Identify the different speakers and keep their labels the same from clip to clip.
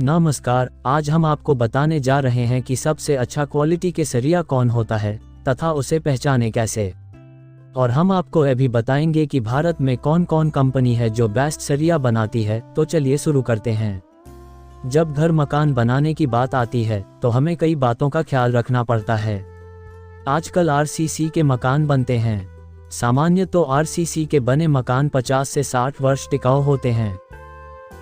Speaker 1: नमस्कार, आज हम आपको बताने जा रहे हैं कि सबसे अच्छा क्वालिटी के सरिया कौन होता है तथा उसे पहचाने कैसे। और हम आपको यह भी बताएंगे कि भारत में कौन कौन कंपनी है जो बेस्ट सरिया बनाती है। तो चलिए शुरू करते हैं। जब घर मकान बनाने की बात आती है तो हमें कई बातों का ख्याल रखना पड़ता है। आजकल आरसीसी के मकान बनते हैं। सामान्य तो आरसीसी के बने मकान 50 से 60 वर्ष टिकाऊ होते हैं।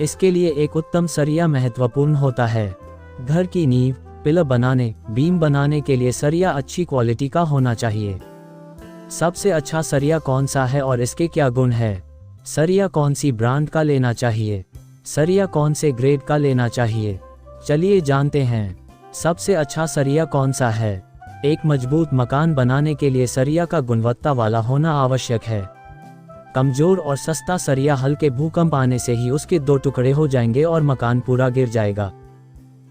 Speaker 1: इसके लिए एक उत्तम सरिया महत्वपूर्ण होता है। घर की नींव, पिलर बनाने, बीम बनाने के लिए सरिया अच्छी क्वालिटी का होना चाहिए। सबसे अच्छा सरिया कौन सा है और इसके क्या गुण है? सरिया कौन सी ब्रांड का लेना चाहिए? सरिया कौन से ग्रेड का लेना चाहिए? चलिए जानते हैं। सबसे अच्छा सरिया कौन सा है? एक मजबूत मकान बनाने के लिए सरिया का गुणवत्ता वाला होना आवश्यक है। कमजोर और सस्ता सरिया हल्के भूकंप आने से ही उसके 2 टुकड़े हो जाएंगे और मकान पूरा गिर जाएगा।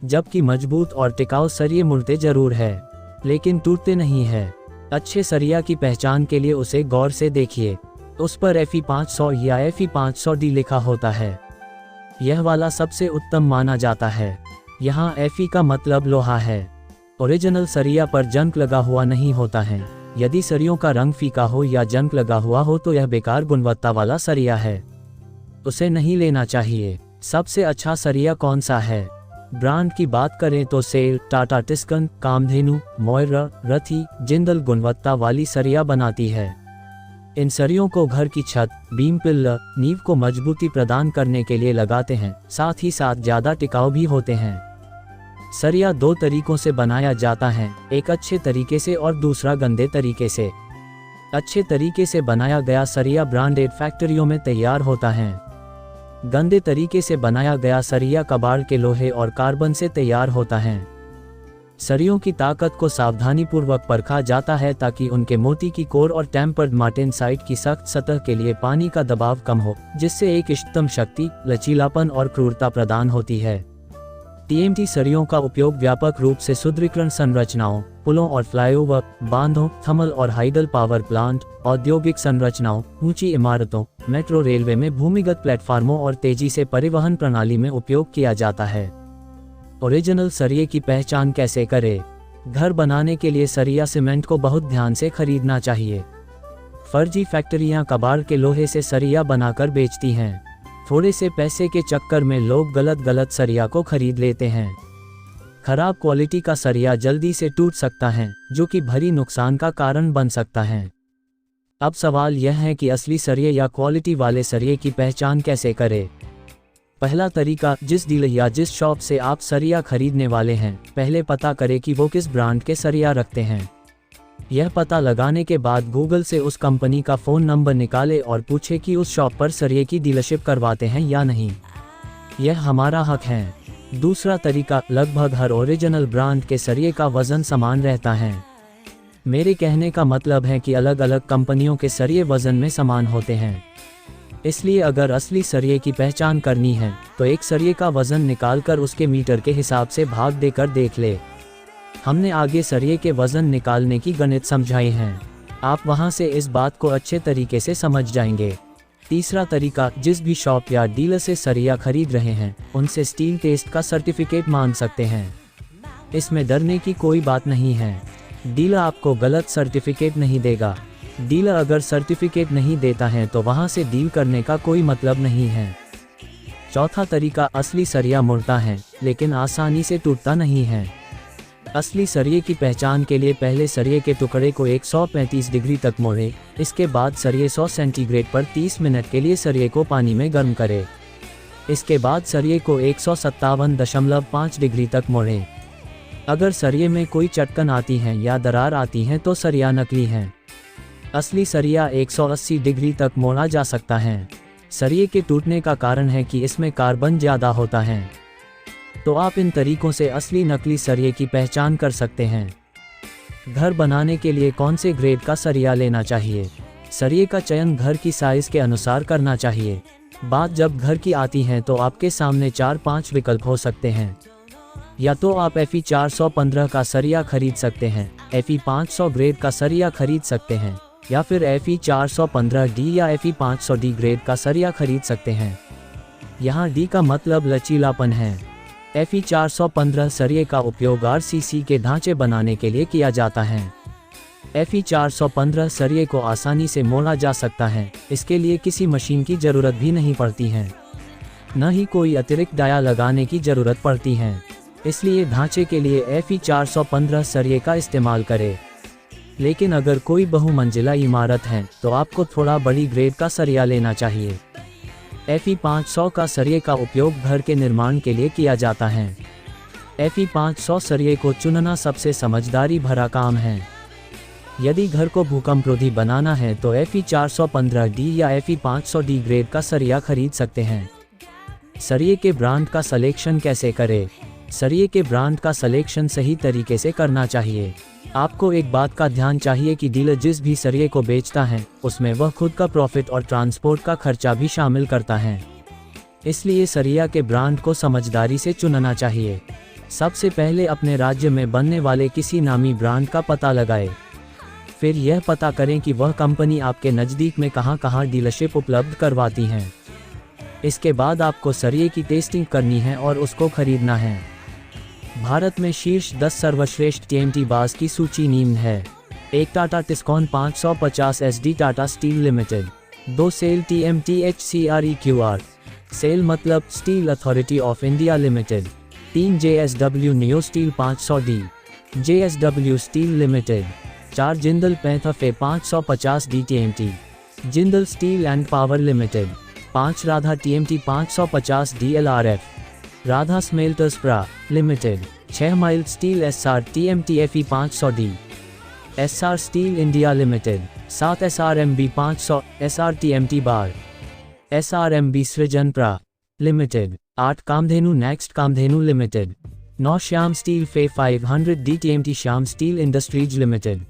Speaker 1: जबकि मजबूत और टिकाऊ सरिये मुड़ते जरूर है, लेकिन टूटते नहीं है। अच्छे सरिया की पहचान के लिए उसे गौर से देखिए। उस पर FE 500 या FE 500D लिखा होता है। यह वाला सबसे उत्तम माना जाता है। यहाँ FE का मतलब लोहा है। ओरिजिनल सरिया पर जंग लगा हुआ नहीं होता है। यदि सरियों का रंग फीका हो या जंग लगा हुआ हो तो यह बेकार गुणवत्ता वाला सरिया है, उसे नहीं लेना चाहिए। सबसे अच्छा सरिया कौन सा है? ब्रांड की बात करें तो सेल, टाटा टिस्कन, कामधेनु, मोयरा, रथी, जिंदल गुणवत्ता वाली सरिया बनाती है। इन सरियों को घर की छत, बीम, पिल्लर, नींव को मजबूती प्रदान करने के लिए लगाते हैं। साथ ही साथ ज्यादा टिकाऊ भी होते हैं। सरिया 2 तरीकों से बनाया जाता है, एक अच्छे तरीके से और दूसरा गंदे तरीके से। अच्छे तरीके से बनाया गया सरिया ब्रांडेड फैक्ट्रियों में तैयार होता है। गंदे तरीके से बनाया गया सरिया कबाड़ के लोहे और कार्बन से तैयार होता है। सरियों की ताकत को सावधानीपूर्वक परखा जाता है ताकि उनके मोती की कोर और टेम्पर्ड मार्टेनसाइट की सख्त सतह के लिए पानी का दबाव कम हो, जिससे एक इष्टतम शक्ति, लचीलापन और क्रूरता प्रदान होती है। TMT सरियों का उपयोग व्यापक रूप से सुदृढ़ीकरण संरचनाओं, पुलों और फ्लाईओवर, बांधों, थर्मल और हाइडल पावर प्लांट, औद्योगिक संरचनाओं, ऊंची इमारतों, मेट्रो रेलवे में भूमिगत प्लेटफार्मों और तेजी से परिवहन प्रणाली में उपयोग किया जाता है। ओरिजिनल सरिये की पहचान कैसे करें? घर बनाने के लिए सरिया सीमेंट को बहुत ध्यान से खरीदना चाहिए। फर्जी फैक्ट्रियां कबाड़ के लोहे से सरिया बनाकर बेचती हैं। थोड़े से पैसे के चक्कर में लोग गलत सरिया को खरीद लेते हैं। खराब क्वालिटी का सरिया जल्दी से टूट सकता है, जो कि भारी नुकसान का कारण बन सकता है। अब सवाल यह है कि असली सरिये या क्वालिटी वाले सरिये की पहचान कैसे करें? पहला तरीका, जिस डीलर या जिस शॉप से आप सरिया खरीदने वाले हैं, पहले पता करें कि वो किस ब्रांड के सरिया रखते हैं। यह पता लगाने के बाद गूगल से उस कंपनी का फ़ोन नंबर निकाले और पूछे कि उस शॉप पर सरिये की डीलरशिप करवाते हैं या नहीं। यह हमारा हक है। दूसरा तरीका, लगभग हर ओरिजिनल ब्रांड के सरिये का वज़न समान रहता है। मेरे कहने का मतलब है कि अलग अलग कंपनियों के सरिये वज़न में समान होते हैं। इसलिए अगर असली सरिये की पहचान करनी है तो एक सरिये का वज़न निकालकर उसके मीटर के हिसाब से भाग देकर देख ले। हमने आगे सरिये के वज़न निकालने की गणित समझाई हैं। आप वहां से इस बात को अच्छे तरीके से समझ जाएंगे। तीसरा तरीका, जिस भी शॉप या डीलर से सरिया खरीद रहे हैं, उनसे स्टील टेस्ट का सर्टिफिकेट मांग सकते हैं। इसमें डरने की कोई बात नहीं है। डीलर आपको गलत सर्टिफिकेट नहीं देगा। डीलर अगर सर्टिफिकेट नहीं देता है तो वहां से डील करने का कोई मतलब नहीं है। चौथा तरीका, असली सरिया मुड़ता है लेकिन आसानी से टूटता नहीं है। असली सरिये की पहचान के लिए पहले सरिये के टुकड़े को 135 डिग्री तक मोड़ें। इसके बाद सरिये 100 सेंटीग्रेड पर 30 मिनट के लिए सरिये को पानी में गर्म करें। इसके बाद सरिये को 157.5 डिग्री तक मोड़ें। अगर सरिये में कोई चटकन आती है या दरार आती है तो सरिया नकली है। असली सरिया 180 डिग्री तक मोड़ा जा सकता है। सरिये के टूटने का कारण है कि इसमें कार्बन ज़्यादा होता है। तो आप इन तरीकों से असली नकली सरिये की पहचान कर सकते हैं। घर बनाने के लिए कौन से ग्रेड का सरिया लेना चाहिए? सरिये का चयन घर की साइज के अनुसार करना चाहिए। बात जब घर की आती है तो आपके सामने 4-5 विकल्प हो सकते हैं। या तो आप FE 415 का सरिया खरीद सकते हैं, FE 500 ग्रेड का सरिया खरीद सकते हैं, या फिर FE 415D या FE 500D ग्रेड का सरिया खरीद सकते हैं। यहाँ D का मतलब लचीलापन है। Fe415 सरिये का उपयोग RCC के ढांचे बनाने के लिए किया जाता है। Fe415 सरिये को आसानी से मोड़ा जा सकता है, इसके लिए किसी मशीन की ज़रूरत भी नहीं पड़ती है, न ही कोई अतिरिक्त डाया लगाने की ज़रूरत पड़ती है। इसलिए ढांचे के लिए Fe415 सरिये का इस्तेमाल करें। लेकिन अगर कोई बहुमंजिला इमारत है तो आपको थोड़ा बड़ी ग्रेड का सरिया लेना चाहिए। Fe500 का सरिये का उपयोग घर के निर्माण के लिए किया जाता है। Fe500 सरिये को चुनना सबसे समझदारी भरा काम है। यदि घर को भूकंपरोधी बनाना है तो Fe415D या Fe500D ग्रेड का सरिया खरीद सकते हैं। सरिये के ब्रांड का सिलेक्शन कैसे करें? सरिये के ब्रांड का सिलेक्शन सही तरीके से करना चाहिए। आपको एक बात का ध्यान चाहिए कि डीलर जिस भी सरिये को बेचता है उसमें वह खुद का प्रॉफिट और ट्रांसपोर्ट का खर्चा भी शामिल करता है। इसलिए सरिया के ब्रांड को समझदारी से चुनना चाहिए। सबसे पहले अपने राज्य में बनने वाले किसी नामी ब्रांड का पता लगाएं। फिर यह पता करें कि वह कंपनी आपके नज़दीक में कहां-कहां डीलरशिप उपलब्ध करवाती हैं। इसके बाद आपको सरिये की टेस्टिंग करनी है और उसको खरीदना है। भारत में शीर्ष 10 सर्वश्रेष्ठ TMT बार्स की सूची निम्न है। 1 Tata Tiscon 550 SD Tata steel limited. 2 SAIL TMT HCREQR SAIL मतलब steel authority of India limited. 3 JSW neo steel 500D JSW steel limited. 4 Jindal पैंथफे 550D TMT Jindal steel and power limited. 5 Radha TMT 550 DLRF Radha smelters प्रा लिमिटेड। 6 माइल steel SR TMT Fe500D SR steel India limited. 7 SRMB 500 SR TMT bar SRMB Srijan प्रा limited. 8 Kamdhenu next Kamdhenu limited. 9 Shyam steel फे 500D TMT Shyam steel industries limited.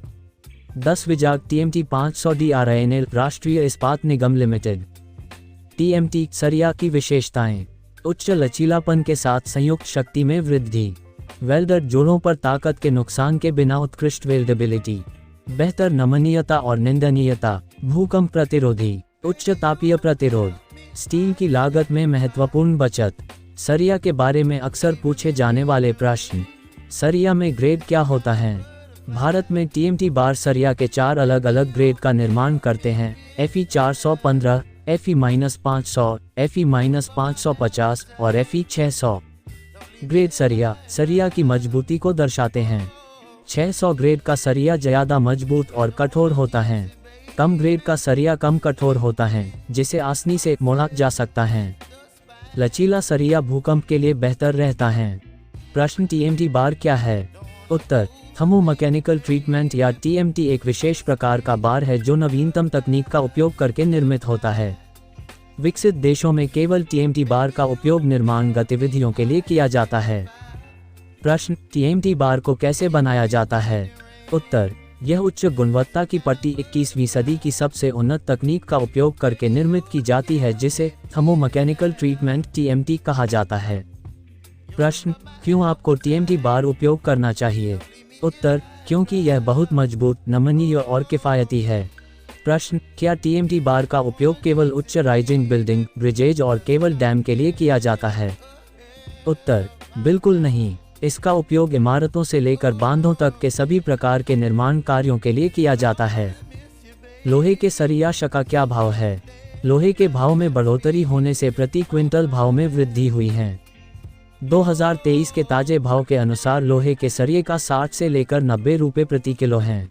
Speaker 1: 10 Vizag TMT 500D RINL राष्ट्रीय इस्पात निगम limited. TMT सरिया की विशेषताएं: उच्च लचीलापन के साथ संयुक्त शक्ति में वृद्धि, वेल्डर जोड़ों पर ताकत के नुकसान के बिना उत्कृष्ट वेल्डेबिलिटी, बेहतर नमनीयता और निंदनीयता, भूकंप प्रतिरोधी, उच्च तापीय प्रतिरोध, स्टील की लागत में महत्वपूर्ण बचत। सरिया के बारे में अक्सर पूछे जाने वाले प्रश्न: सरिया में ग्रेड क्या होता है? भारत में TMT बार सरिया के 4 अलग अलग ग्रेड का निर्माण करते हैं: Fe415, Fe-500, Fe-550 और Fe600। ग्रेड सरिया की मजबूती को दर्शाते हैं। 600 ग्रेड का सरिया ज्यादा मजबूत और कठोर होता है। कम ग्रेड का सरिया कम कठोर होता है, जिसे आसानी से मोड़ा जा सकता है। लचीला सरिया भूकंप के लिए बेहतर रहता है। प्रश्न: TMT बार क्या है? उत्तर: थर्मोमैकेनिकल ट्रीटमेंट या TMT एक विशेष प्रकार का बार है जो नवीनतम तकनीक का उपयोग करके निर्मित होता है। विकसित देशों में केवल TMT बार का उपयोग निर्माण गतिविधियों के लिए किया जाता है। प्रश्न: TMT बार को कैसे बनाया जाता है? उत्तर: यह उच्च गुणवत्ता की पट्टी 21वीं सदी की सबसे उन्नत तकनीक का उपयोग करके निर्मित की जाती है, जिसे थर्मोमैकेनिकल ट्रीटमेंट TMT कहा जाता है। प्रश्न: क्यों आपको TMT बार उपयोग करना चाहिए? उत्तर: क्योंकि यह बहुत मजबूत, नमनीय और किफ़ायती है। प्रश्न: क्या TMT बार का उपयोग केवल उच्च राइजिंग बिल्डिंग, ब्रिजेज और केवल डैम के लिए किया जाता है? उत्तर: बिल्कुल नहीं। इसका उपयोग इमारतों से लेकर बांधों तक के सभी प्रकार के निर्माण कार्यों के लिए किया जाता है। लोहे के सरिया का क्या भाव है? लोहे के भाव में बढ़ोतरी होने से प्रति क्विंटल भाव में वृद्धि हुई है। 2023 के ताजे भाव के अनुसार लोहे के सरिये का 60 से लेकर 90 रुपये प्रति किलो है।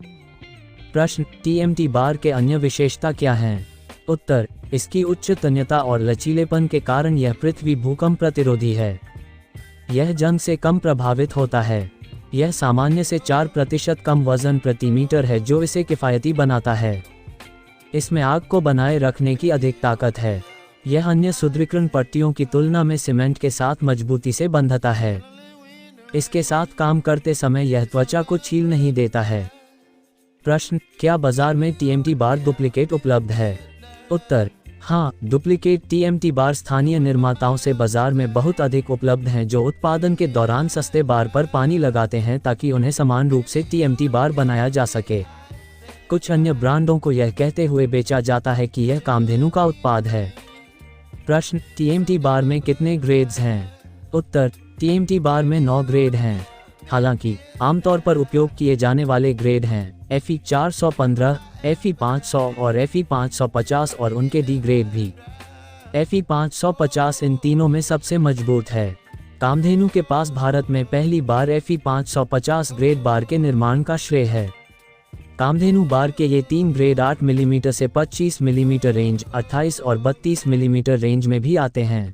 Speaker 1: प्रश्न: TMT बार के अन्य विशेषता क्या हैं? उत्तर: इसकी उच्च तन्यता और लचीलेपन के कारण यह पृथ्वी भूकंप प्रतिरोधी है। यह जंग से कम प्रभावित होता है। यह सामान्य से 4% कम वजन प्रति मीटर है, जो इसे किफ़ायती बनाता है। इसमें आग को बनाए रखने की अधिक ताकत है। यह अन्य सुदृढ़ीकरण पट्टियों की तुलना में सीमेंट के साथ मजबूती से बंधता है। इसके साथ काम करते समय यह त्वचा को छील नहीं देता है। प्रश्न: क्या बाजार में TMT बार डुप्लीकेट उपलब्ध है? उत्तर: हाँ, डुप्लीकेट TMT बार स्थानीय निर्माताओं से बाजार में बहुत अधिक उपलब्ध हैं, जो उत्पादन के दौरान सस्ते बार पर पानी लगाते हैं ताकि उन्हें समान रूप से TMT बार बनाया जा सके। कुछ अन्य ब्रांडों को यह कहते हुए बेचा जाता है कि यह कामधेनु का उत्पाद है। प्रश्न: TMT बार में कितने ग्रेड्स हैं? उत्तर, TMT बार में 9 ग्रेड हैं। हालांकि आमतौर पर उपयोग किए जाने वाले ग्रेड हैं FE 415, FE 500 और FE 550 और उनके डी ग्रेड भी। FE 550 इन तीनों में सबसे मजबूत है। कामधेनु के पास भारत में पहली बार FE 550 ग्रेड बार के निर्माण का श्रेय है। कामधेनु बार के ये 3 ग्रेड 8 मिलीमीटर से 25 मिलीमीटर रेंज, 28 और 32 मिलीमीटर रेंज में भी आते हैं।